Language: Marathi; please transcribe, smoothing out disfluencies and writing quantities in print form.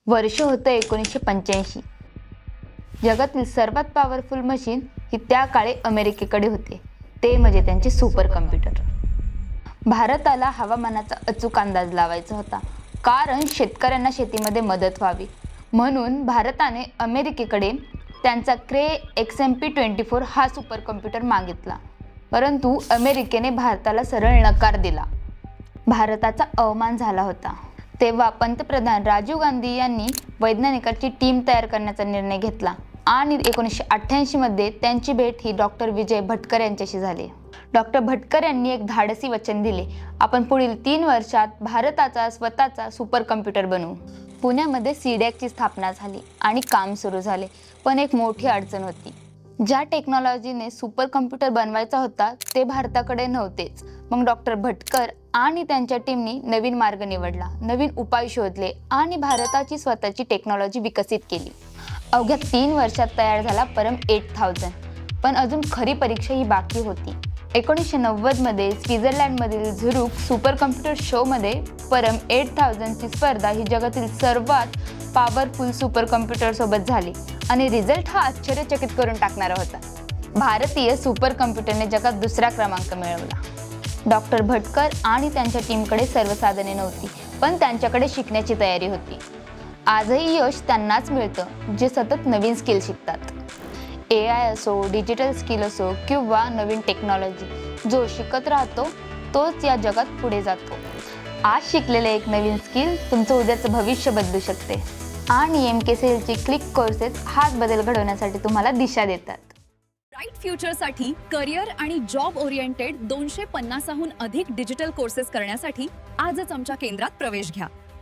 वर्ष होतं 1985। जगातील सर्वात पॉवरफुल मशीन ही त्या काळी अमेरिकेकडे होते, ते म्हणजे त्यांचे सुपर कम्प्युटर। भारताला हवामानाचा अचूक अंदाज लावायचा होता, कारण शेतकऱ्यांना शेतीमध्ये मदत व्हावी, म्हणून भारताने अमेरिकेकडे त्यांचा क्रे XMP-24 हा सुपर कम्प्युटर मागितला, परंतु अमेरिकेने भारताला सरळ नकार दिला। भारताचा अवमान झाला होता। तेव्हा पंतप्रधान राजीव गांधी यांनी वैज्ञानिकांची टीम तयार करण्याचा निर्णय घेतला आणि 1988 मध्ये त्यांची भेट ही डॉक्टर विजय भटकर यांच्याशी झाली। डॉक्टर भटकर यांनी एक धाडसी वचन दिले, आपण पुढील 3 वर्षात भारताचा स्वतःचा सुपर कम्प्युटर बनवू। पुण्यामध्ये सीडॅकची स्थापना झाली आणि काम सुरू झाले, पण एक मोठी अडचण होती। ज्या टेक्नॉलॉजीने सुपर कम्प्युटर बनवायचा होता ते भारताकडे नव्हतेच। मग डॉक्टर भटकर आणि त्यांच्या टीमनी नवीन मार्ग निवडला, नवीन उपाय शोधले आणि भारताची स्वतःची टेक्नॉलॉजी विकसित केली। अवघ्या 3 वर्षात तयार झाला परम 8000, पण अजून खरी परीक्षा ही बाकी होती। 1990 मध्ये स्वित्झर्लंडमधील झुरिक सुपर कम्प्युटर शोमध्ये परम 8000 ची स्पर्धा ही जगातील सर्वात पॉवरफुल सुपर कम्प्युटर सोबत झाली आणि रिझल्ट हा आश्चर्यचकित करून टाकणारा होता। भारतीय सुपर कम्प्युटरने जगात दुसरा क्रमांक मिळवला। डॉक्टर भटकर आणि त्यांच्या टीमकडे सर्व साधने नव्हती, पण त्यांच्याकडे शिकण्याची तयारी होती। आजही यश त्यांनाच मिळतं जे सतत नवीन स्किल शिकतात। AI असो, डिजिटल स्किल असो किंवा नवीन टेक्नॉलॉजी, जो शिकत राहतो तोच या जगात पुढे जातो। आज शिकलेले एक नवीन स्किल तुमचं उद्याचं भविष्य बदलू शकते आणि MKCL ची क्लिक कोर्सेस हाच बदल घडवण्यासाठी तुम्हाला दिशा देतात। ब्राइट फ्युचरसाठी करिअर आणि जॉब ओरिएंटेड 250हून अधिक डिजिटल कोर्सेस करण्यासाठी आजच आमच्या केंद्रात प्रवेश घ्या।